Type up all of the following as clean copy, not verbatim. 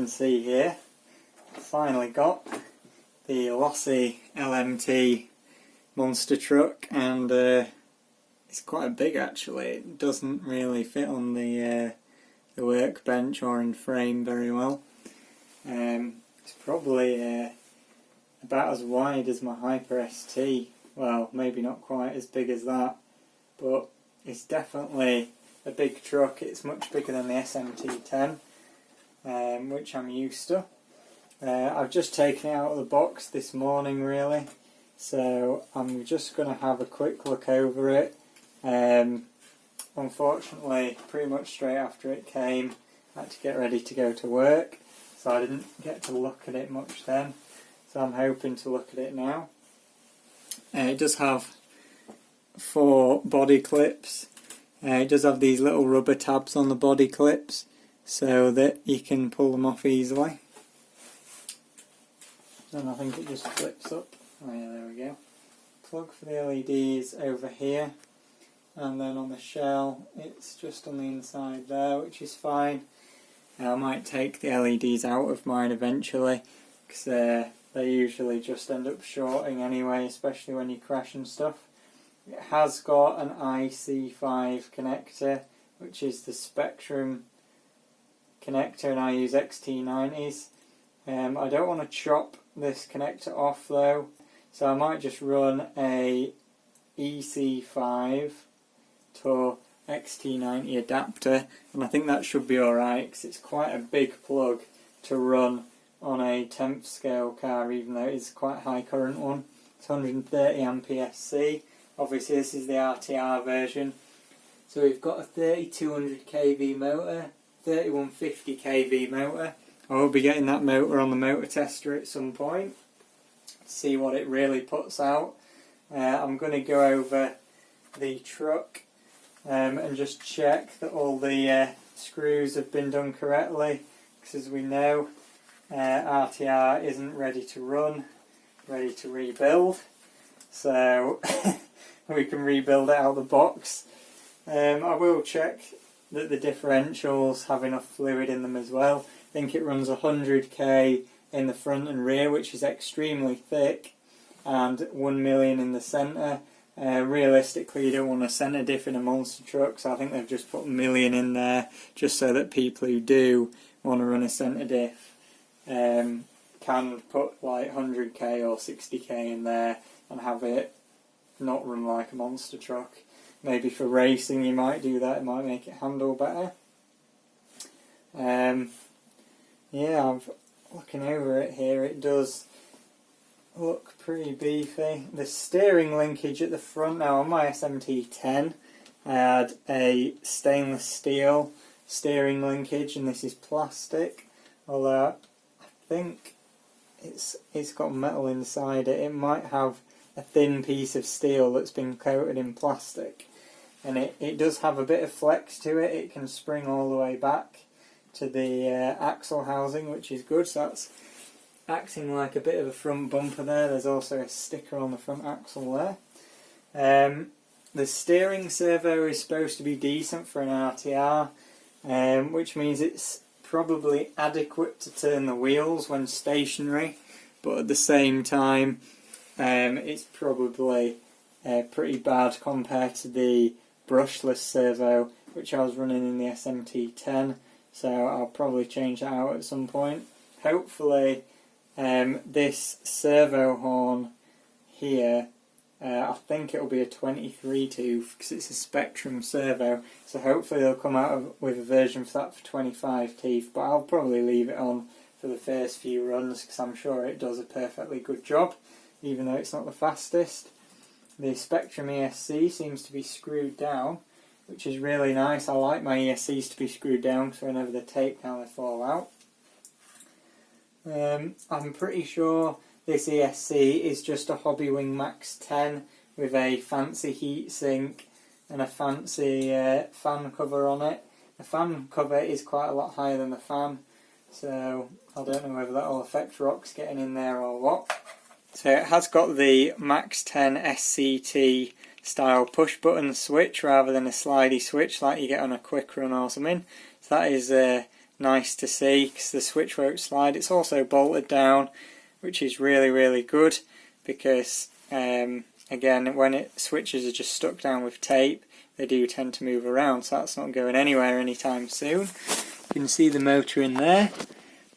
see here, I finally got the Losi LMT monster truck, and it's quite big actually. It doesn't really fit on the workbench or in frame very well. It's probably about as wide as my Hyper ST. Well, maybe not quite as big as that, but it's definitely a big truck. It's much bigger than the SMT10, which I'm used to. I've just taken it out of the box this morning really, so I'm just going to have a quick look over it. Unfortunately, pretty much straight after it came, I had to get ready to go to work, so I didn't get to look at it much then, so I'm hoping to look at it now. It does have 4 body clips. It does have these little rubber tabs on the body clips so that you can pull them off easily. And I think it just flips up. Oh yeah, there we go. Plug for the LEDs over here, and then on the shell it's just on the inside there, which is fine. I might take the LEDs out of mine eventually, because they usually just end up shorting anyway, especially when you crash and stuff. It has got an IC5 connector, which is the Spectrum connector, and I use XT90s. I don't want to chop this connector off though, so I might just run a EC5 to XT90 adapter, and I think that should be alright, because it's quite a big plug to run on a 10th scale car, even though it's quite a high current one. It's 130 ampere SC. Obviously this is the RTR version. So we've got a 3200 kV motor, 3150 kV motor. I will be getting that motor on the motor tester at some point to see what it really puts out. I'm going to go over the truck and just check that all the screws have been done correctly, because as we know, RTR isn't ready to run, ready to rebuild, so we can rebuild it out of the box. I will check that the differentials have enough fluid in them as well. I think it runs 100k in the front and rear, which is extremely thick, and 1 million in the centre. Realistically, you don't want a centre diff in a monster truck, so I think they've just put 1 million in there just so that people who do want to run a centre diff can put like 100k or 60k in there and have it not run like a monster truck. Maybe for racing you might do that, it might make it handle better. Yeah, I'm looking over it here, it does look pretty beefy. The steering linkage at the front, now on my SMT10 I had a stainless steel steering linkage, and this is plastic, although I think it's got metal inside it. It might have a thin piece of steel that's been coated in plastic, and it does have a bit of flex to it. It can spring all the way back to the axle housing, which is good, so that's acting like a bit of a front bumper there. There's also a sticker on the front axle there. The steering servo is supposed to be decent for an RTR, which means it's probably adequate to turn the wheels when stationary, but at the same time it's probably pretty bad compared to the brushless servo which I was running in the SMT10, so I'll probably change that out at some point. Hopefully this servo horn here, I think it'll be a 23 tooth because it's a Spectrum servo, so hopefully they'll come out with a version for that for 25 teeth, but I'll probably leave it on for the first few runs because I'm sure it does a perfectly good job, even though it's not the fastest. The Spectrum ESC seems to be screwed down, which is really nice. I like my ESCs to be screwed down because whenever they tape down they fall out. I'm pretty sure this ESC is just a Hobbywing Max 10 with a fancy heatsink and a fancy fan cover on it. The fan cover is quite a lot higher than the fan, so I don't know whether that will affect rocks getting in there or what. So it has got the Max 10 SCT style push button switch rather than a slidey switch like you get on a quick run or something. So that is nice to see because the switch won't slide. It's also bolted down, which is really, really good because again, when switches are just stuck down with tape, they do tend to move around, so that's not going anywhere anytime soon. You can see the motor in there,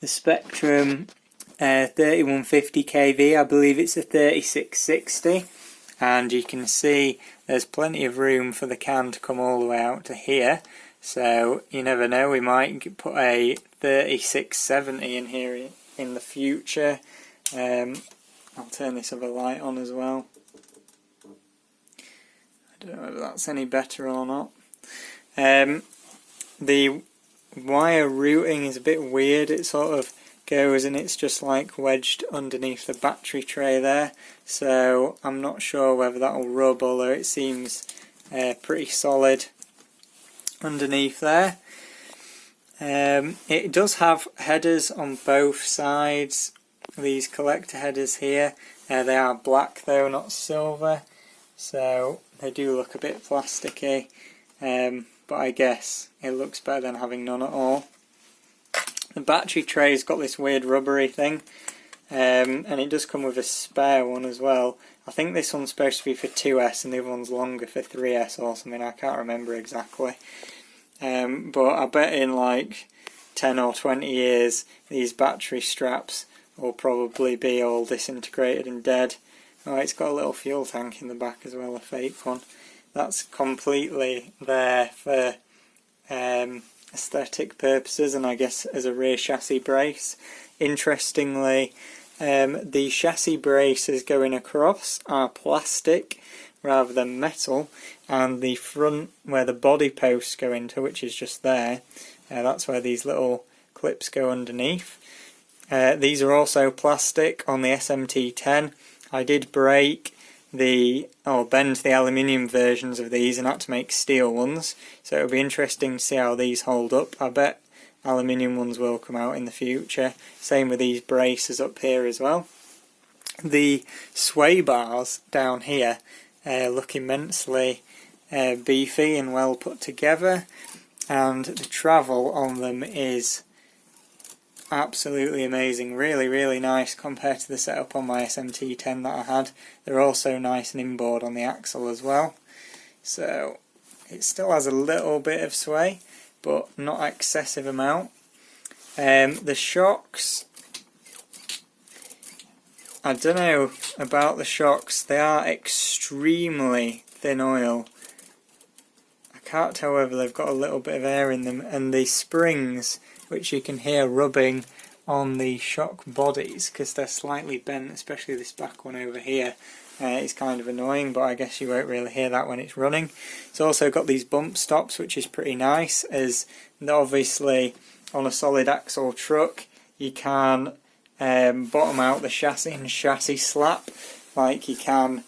the Spectrum 3150 kV, I believe it's a 3660, and you can see there's plenty of room for the can to come all the way out to here, so you never know, we might put a 3670 in here in the future. I'll turn this other light on as well. I don't know whether that's any better or not. The wire routing is a bit weird. It sort of goes and it's just like wedged underneath the battery tray there, so I'm not sure whether that will rub, although it seems pretty solid underneath there. It does have headers on both sides, these collector headers here. They are black though, not silver, so they do look a bit plasticky, but I guess it looks better than having none at all. The battery tray's got this weird rubbery thing, and it does come with a spare one as well. I think this one's supposed to be for 2S and the other one's longer for 3S or something, I can't remember exactly. But I bet in like 10 or 20 years these battery straps will probably be all disintegrated and dead. Oh, it's got a little fuel tank in the back as well, a fake one. That's completely there for aesthetic purposes and I guess as a rear chassis brace. Interestingly, the chassis braces going across are plastic rather than metal, and the front where the body posts go into, which is just there, that's where these little clips go underneath. These are also plastic on the SMT10. I did bend the aluminium versions of these and had to make steel ones, so it'll be interesting to see how these hold up. I bet aluminium ones will come out in the future. Same with these braces up here as well. The sway bars down here look immensely beefy and well put together, and the travel on them is absolutely amazing, really nice compared to the setup on my SMT10 that I had. They're also nice and inboard on the axle as well, so it still has a little bit of sway but not excessive amount. The shocks, I don't know about the shocks, they are extremely thin oil. I can't tell whether they've got a little bit of air in them, and the springs, which you can hear rubbing on the shock bodies because they're slightly bent, especially this back one over here, is kind of annoying, but I guess you won't really hear that when it's running. It's also got these bump stops, which is pretty nice, as obviously on a solid axle truck you can bottom out the chassis and chassis slap like you can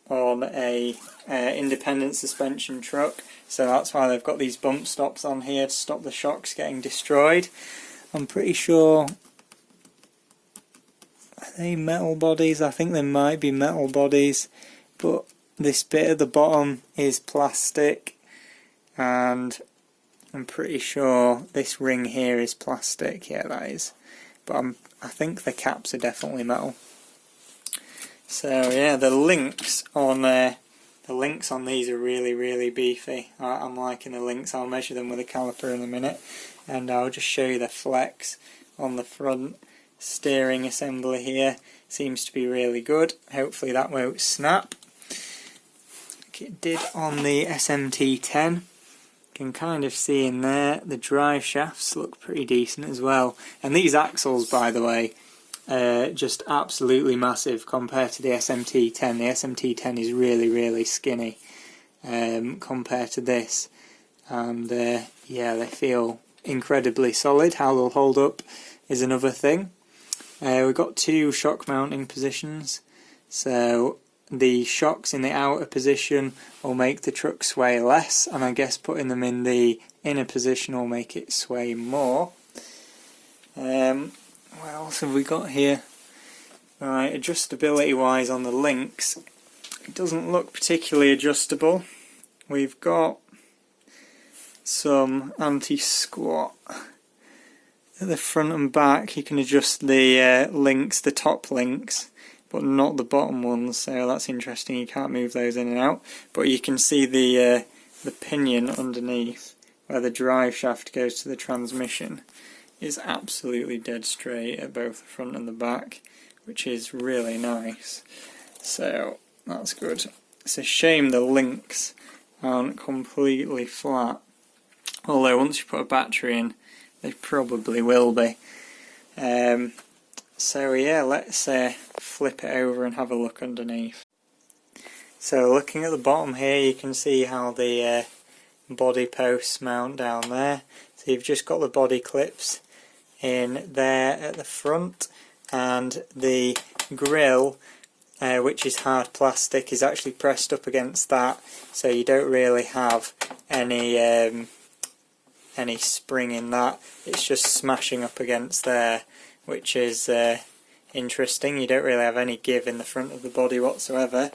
on a independent suspension truck, so that's why they've got these bump stops on here to stop the shocks getting destroyed. I'm pretty sure, are they metal bodies? I think they might be metal bodies, but this bit at the bottom is plastic, and I'm pretty sure this ring here is plastic. Yeah, that is, but I think the caps are definitely metal. So yeah, the links on these are really beefy. I'm liking the links. I'll measure them with a caliper in a minute, and I'll just show you the flex on the front steering assembly here. Seems to be really good. Hopefully that won't snap like it did on the SMT10. You can kind of see in there the drive shafts look pretty decent as well. And these axles, by the way, just absolutely massive compared to the SMT10. The SMT10 is really skinny compared to this, and yeah, they feel incredibly solid. How they'll hold up is another thing. We've got two shock mounting positions, so the shocks in the outer position will make the truck sway less, and I guess putting them in the inner position will make it sway more. What else have we got here? Right, adjustability wise on the links, it doesn't look particularly adjustable. We've got some anti-squat at the front and back. You can adjust the links, the top links, but not the bottom ones, so that's interesting. You can't move those in and out, but you can see the pinion underneath where the drive shaft goes to the transmission is absolutely dead straight at both the front and the back, which is really nice. So that's good. It's a shame the links aren't completely flat, although once you put a battery in they probably will be. So yeah, let's flip it over and have a look underneath. So looking at the bottom here, you can see how the body posts mount down there. So you've just got the body clips in there at the front, and the grille, which is hard plastic, is actually pressed up against that, so you don't really have any spring in that. It's just smashing up against there, which is interesting. You don't really have any give in the front of the body whatsoever.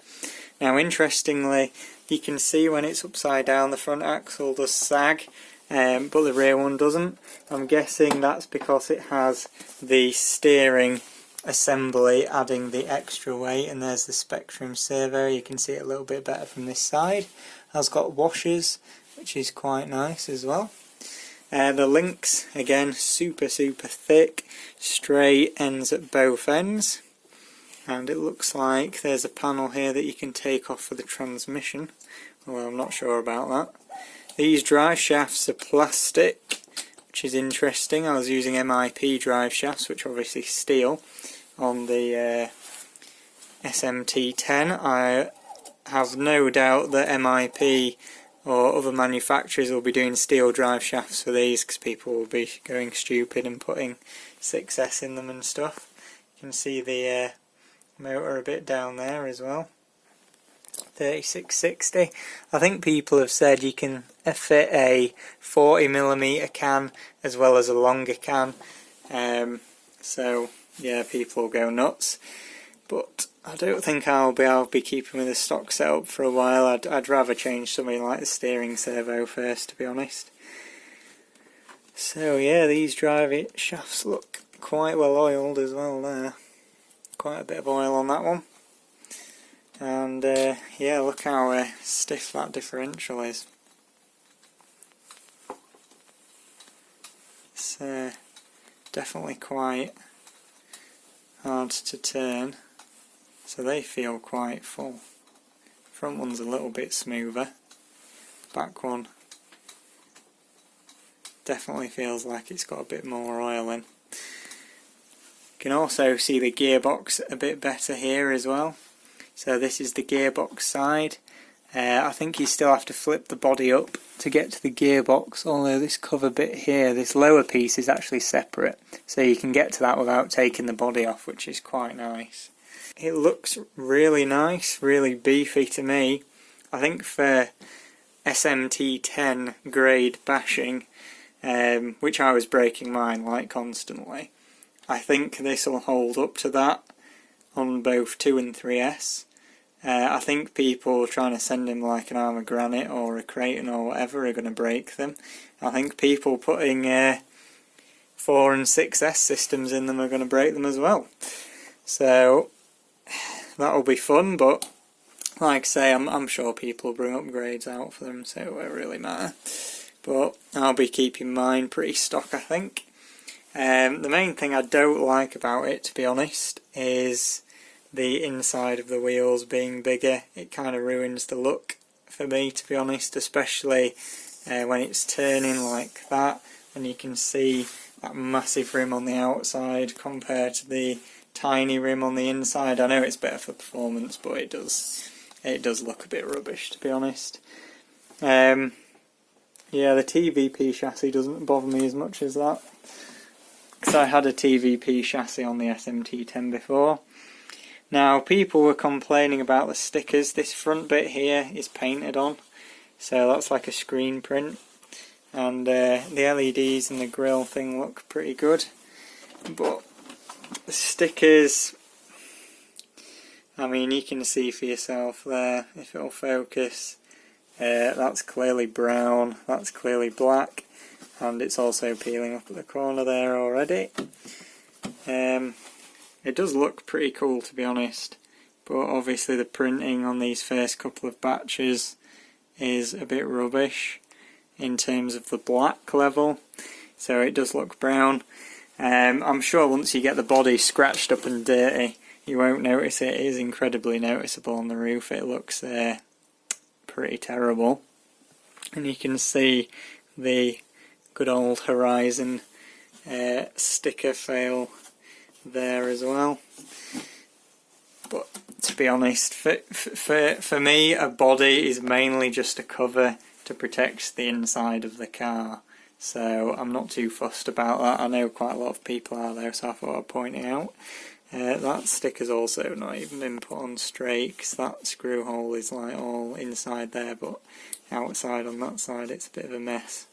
Now interestingly, you can see when it's upside down the front axle does sag, but the rear one doesn't. I'm guessing that's because it has the steering assembly adding the extra weight, and there's the Spectrum servo. You can see it a little bit better from this side. It has got washers, which is quite nice as well. The links, again, super thick, straight ends at both ends, and it looks like there's a panel here that you can take off for the transmission, although I'm not sure about that. These drive shafts are plastic, which is interesting. I was using MIP drive shafts, which are obviously steel, on the SMT10. I have no doubt that MIP or other manufacturers will be doing steel drive shafts for these, because people will be going stupid and putting 6S in them and stuff. You can see the motor a bit down there as well. 3660. I think people have said you can fit a 40mm can as well as a longer can, so yeah, people will go nuts. But I don't think I'll be keeping with the stock setup for a while. I'd rather change something like the steering servo first, to be honest. So yeah, these drive shafts look quite well oiled as well there. Quite a bit of oil on that one. And yeah, look how stiff that differential is. It's definitely quite hard to turn, so they feel quite full. Front one's a little bit smoother, back one definitely feels like it's got a bit more oil in. You can also see the gearbox a bit better here as well. So this is the gearbox side. I think you still have to flip the body up to get to the gearbox, although this cover bit here, this lower piece, is actually separate, so you can get to that without taking the body off, which is quite nice. It looks really nice, really beefy to me. I think for SMT10 grade bashing, which I was breaking mine like constantly, I think this will hold up to that on both 2 and 3S. I think people trying to send him like an arm of granite or a Creighton or whatever are going to break them. I think people putting 4 and 6S systems in them are going to break them as well. So that'll be fun, but like I say, I'm sure people will bring upgrades out for them, so it won't really matter. But I'll be keeping mine pretty stock, I think. The main thing I don't like about it, to be honest, is the inside of the wheels being bigger. It kind of ruins the look for me, to be honest, especially when it's turning like that, and you can see that massive rim on the outside compared to the tiny rim on the inside. I know it's better for performance, but it does look a bit rubbish, to be honest. Yeah, the TVP chassis doesn't bother me as much as that, because I had a TVP chassis on the SMT10 before. Now, people were complaining about the stickers. This front bit here is painted on, so that's like a screen print, and the LEDs and the grille thing look pretty good, but the stickers, I mean, you can see for yourself there, if it'll focus, That's clearly brown, that's clearly black, and it's also peeling up at the corner there already. It does look pretty cool, to be honest, but obviously the printing on these first couple of batches is a bit rubbish in terms of the black level, so it does look brown. I'm sure once you get the body scratched up and dirty you won't notice it. It is incredibly noticeable on the roof. It looks pretty terrible, and you can see the good old Horizon sticker fail there as well. But to be honest, for me, a body is mainly just a cover to protect the inside of the car, so I'm not too fussed about that. I know quite a lot of people are though, so I thought I'd point it out. That sticker's also not even been put on straight, because that screw hole is like all inside there, but outside on that side it's a bit of a mess.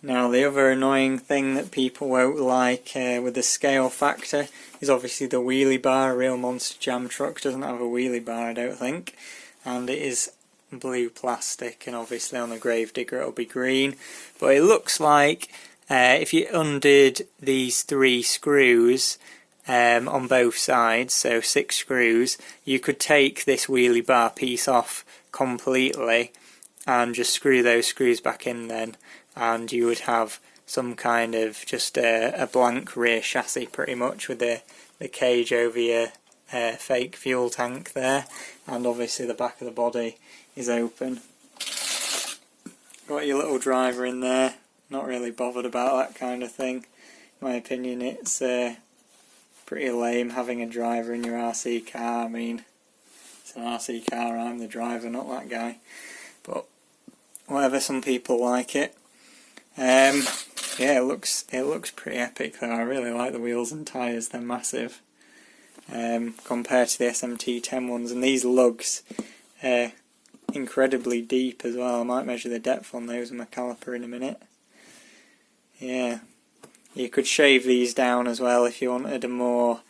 Now the other annoying thing that people won't like with the scale factor is obviously the wheelie bar. A real Monster Jam truck doesn't have a wheelie bar, I don't think, and it is blue plastic, and obviously on the Gravedigger it'll be green, but it looks like if you undid these 3 screws on both sides, so 6 screws, you could take this wheelie bar piece off completely and just screw those screws back in then, and you would have some kind of just a blank rear chassis pretty much, with the cage over your fake fuel tank there, and obviously the back of the body is open. Got your little driver in there. Not really bothered about that kind of thing. In my opinion, it's pretty lame having a driver in your RC car. I mean, it's an RC car, I'm the driver, not that guy. But whatever, some people like it. Yeah, it looks pretty epic though. I really like the wheels and tyres, they're massive. Compared to the SMT10 ones, and these lugs incredibly deep as well. I might measure the depth on those with my caliper in a minute. Yeah, you could shave these down as well if you wanted a more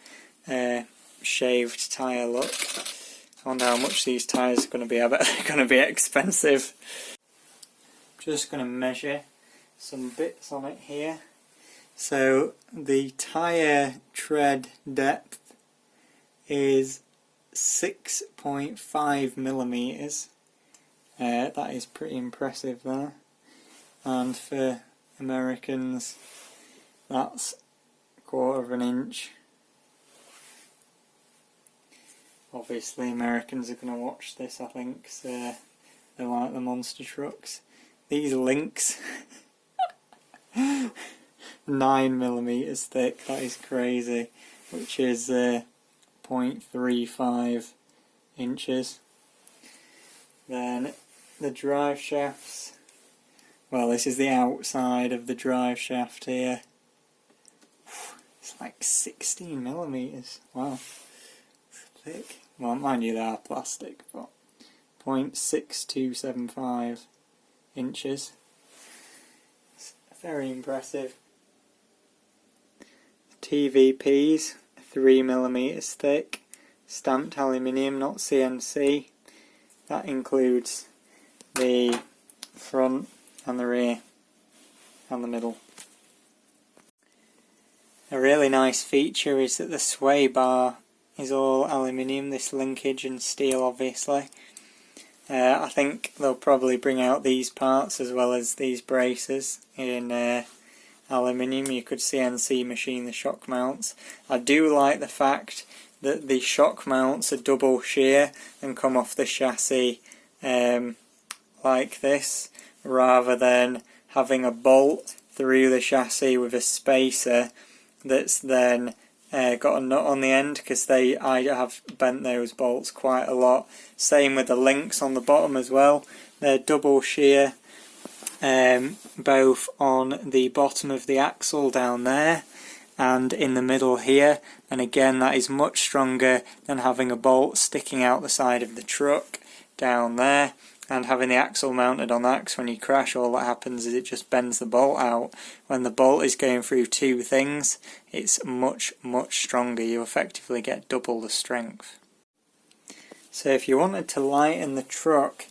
shaved tyre look. I wonder how much these tyres are going to be. I bet they're going to be expensive. Just going to measure some bits on it here. So the tyre tread depth is 6.5 millimeters. That is pretty impressive there. And for Americans, that's 1/4 of an inch. Obviously Americans are going to watch this, I think, so they like the monster trucks. These links 9 millimeters thick, that is crazy, which is 0.35 inches. Then the drive shafts, well, this is the outside of the drive shaft here. It's like 16 millimeters. Wow, it's thick. Well, mind you, they are plastic, but 0.6275 inches. It's very impressive. TVPs, 3 millimeters thick, stamped aluminium, not CNC. That includes the front and the rear and the middle. A really nice feature is that the sway bar is all aluminium, this linkage and steel obviously. I think they'll probably bring out these parts as well as these braces in aluminium. You could CNC machine the shock mounts. I do like the fact that the shock mounts are double shear and come off the chassis like this, rather than having a bolt through the chassis with a spacer that's then got a nut on the end, because I have bent those bolts quite a lot. Same with the links on the bottom as well. They're double shear, both on the bottom of the axle down there and in the middle here, and again that is much stronger than having a bolt sticking out the side of the truck down there and having the axle mounted on that, because when you crash all that happens is it just bends the bolt out. When the bolt is going through two things, it's much stronger. You effectively get double the strength. So if you wanted to lighten the truck,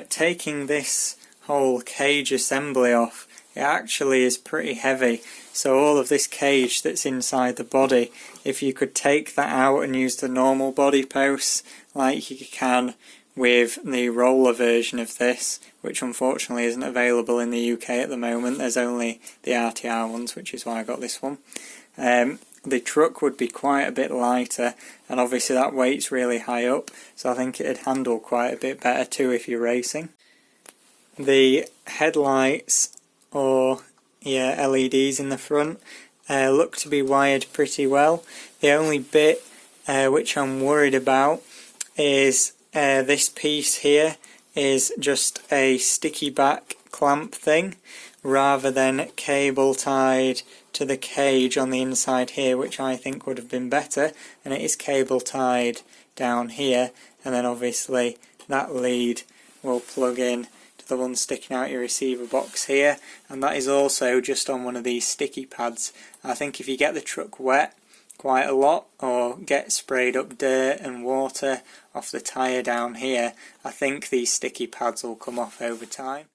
taking this whole cage assembly off, it actually is pretty heavy. So all of this cage that's inside the body, if you could take that out and use the normal body posts like you can with the roller version of this, which unfortunately isn't available in the UK at the moment, there's only the RTR ones, which is why I got this one. The truck would be quite a bit lighter, and obviously that weight's really high up, so I think it'd handle quite a bit better too if you're racing. The headlights, or LEDs in the front, look to be wired pretty well. The only bit which I'm worried about is this piece here is just a sticky back clamp thing rather than cable tied to the cage on the inside here, which I think would have been better, and it is cable tied down here, and then obviously that lead will plug in to the one sticking out your receiver box here, and that is also just on one of these sticky pads. I think if you get the truck wet quite a lot or get sprayed up dirt and water off the tyre down here, I think these sticky pads will come off over time.